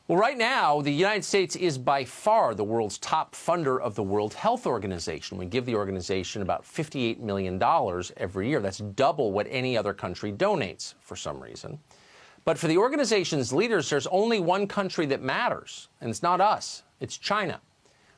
Well, right now, the United States is by far the world's top funder of the World Health Organization. We give the organization about $58 million every year. That's double what any other country donates for some reason. But for the organization's leaders, there's only one country that matters, and it's not us. It's China.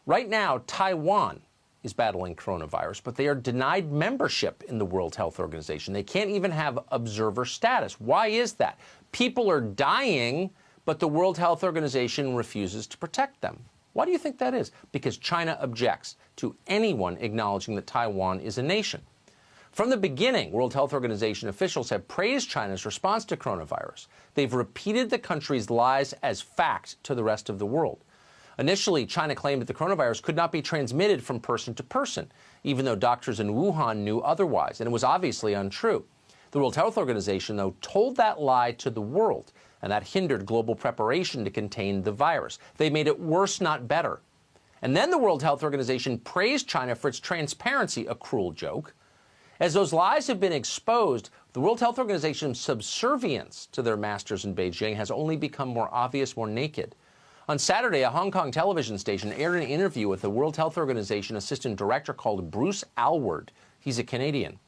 Right now, Taiwan is battling coronavirus, but they are denied membership in the World Health Organization. They can't even have observer status. Why is that? People are dying, but the World Health Organization refuses to protect them. Why do you think that is? Because China objects to anyone acknowledging that Taiwan is a nation. From the beginning, World Health Organization officials have praised China's response to coronavirus. They've repeated the country's lies as fact to the rest of the world. Initially, China claimed that the coronavirus could not be transmitted from person to person, even though doctors in Wuhan knew otherwise, and it was obviously untrue. The World Health Organization, though, told that lie to the world, and that hindered global preparation to contain the virus. They made it worse, not better. And then the World Health Organization praised China for its transparency, a cruel joke. As those lies have been exposed, the World Health Organization's subservience to their masters in Beijing has only become more obvious, more naked. On Saturday, a Hong Kong television station aired an interview with the World Health Organization assistant director called Bruce Aylward. He's a Canadian.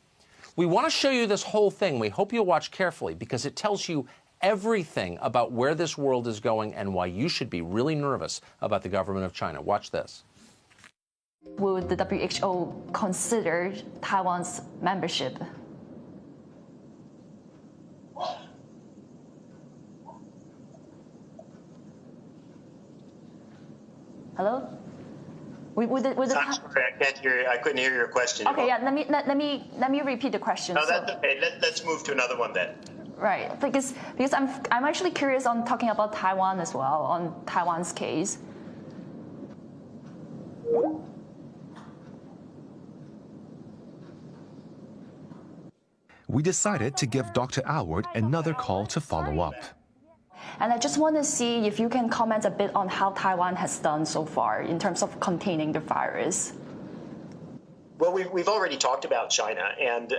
We want to show you this whole thing. We hope you'll watch carefully because it tells you everything about where this world is going and why you should be really nervous about the government of China. Watch this. Would the WHO consider Taiwan's membership? Hello? I'm sorry, I can't hear you. I couldn't hear your question. Okay, yeah. Let me repeat the question. No, that's okay. Let's move to another one then. Right, because I'm actually curious on talking about Taiwan as well, on Taiwan's case. We decided to give Dr. Aylward another call to follow up. And I just want to see if you can comment a bit on how Taiwan has done so far in terms of containing the virus. Well, we've already talked about China, and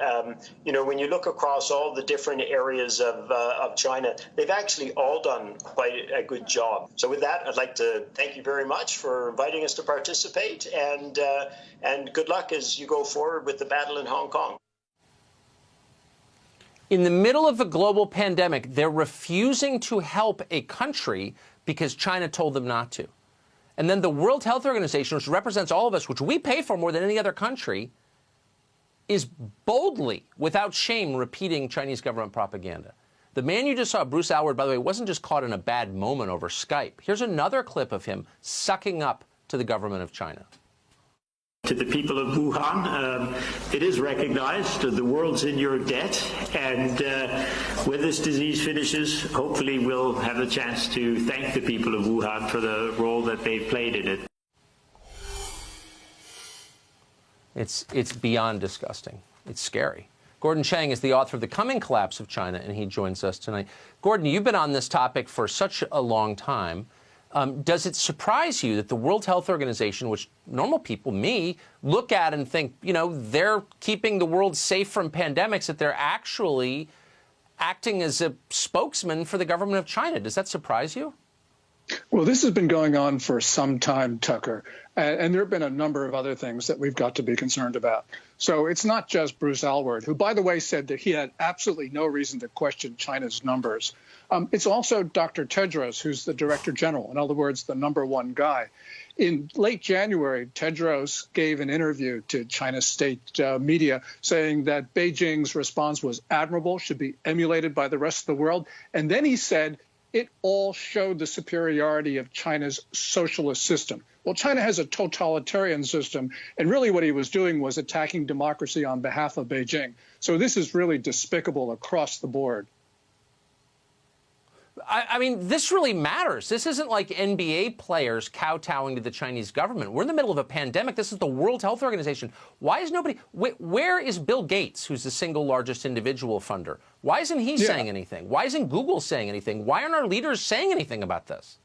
when you look across all the different areas of China, they've actually all done quite a good job. So with that, I'd like to thank you very much for inviting us to participate, and good luck as you go forward with the battle in Hong Kong. In the middle of a global pandemic, they're refusing to help a country because China told them not to. And then the World Health Organization, which represents all of us, which we pay for more than any other country, is boldly, without shame, repeating Chinese government propaganda. The man you just saw, Bruce Aylward, by the way, wasn't just caught in a bad moment over Skype. Here's another clip of him sucking up to the government of China. To the people of Wuhan, it is recognized the world's in your debt, and when this disease finishes, hopefully we'll have a chance to thank the people of Wuhan for the role that they've played in it. It's beyond disgusting. It's scary. Gordon Chang is the author of The Coming Collapse of China, and he joins us tonight. Gordon, you've been on this topic for such a long time. Does it surprise you that the World Health Organization, which normal people, me, look at and think, they're keeping the world safe from pandemics, that they're actually acting as a spokesman for the government of China? Does that surprise you? Well, this has been going on for some time, Tucker, and there have been a number of other things that we've got to be concerned about. So it's not just Bruce Aylward, who, by the way, said that he had absolutely no reason to question China's numbers. It's also Dr. Tedros, who's the director general, in other words, the #1 guy. In late January, Tedros gave an interview to China's state media saying that Beijing's response was admirable, should be emulated by the rest of the world. And then he said it all showed the superiority of China's socialist system. Well, China has a totalitarian system, and really what he was doing was attacking democracy on behalf of Beijing. So this is really despicable across the board. I mean, this really matters. This isn't like NBA players kowtowing to the Chinese government. We're in the middle of a pandemic. This is the World Health Organization. Why is nobody... Where is Bill Gates, who's the single largest individual funder? Why isn't he saying anything? Why isn't Google saying anything? Why aren't our leaders saying anything about this?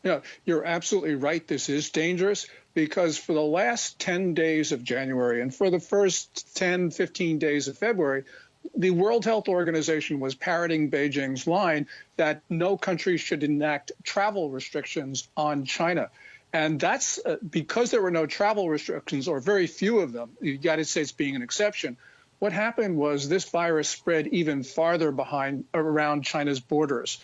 Yeah, you're absolutely right. This is dangerous because for the last 10 days of January and for the first 10, 15 days of February, the World Health Organization was parroting Beijing's line that no country should enact travel restrictions on China. And that's because there were no travel restrictions, or very few of them, the United States being an exception. What happened was this virus spread even farther around China's borders.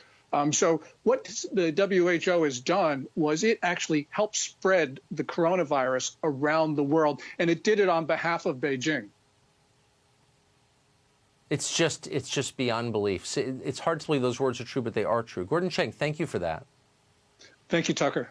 So what the WHO has done was it actually helped spread the coronavirus around the world, and it did it on behalf of Beijing. It's just beyond belief. It's hard to believe those words are true, but they are true. Gordon Chang, thank you for that. Thank you, Tucker.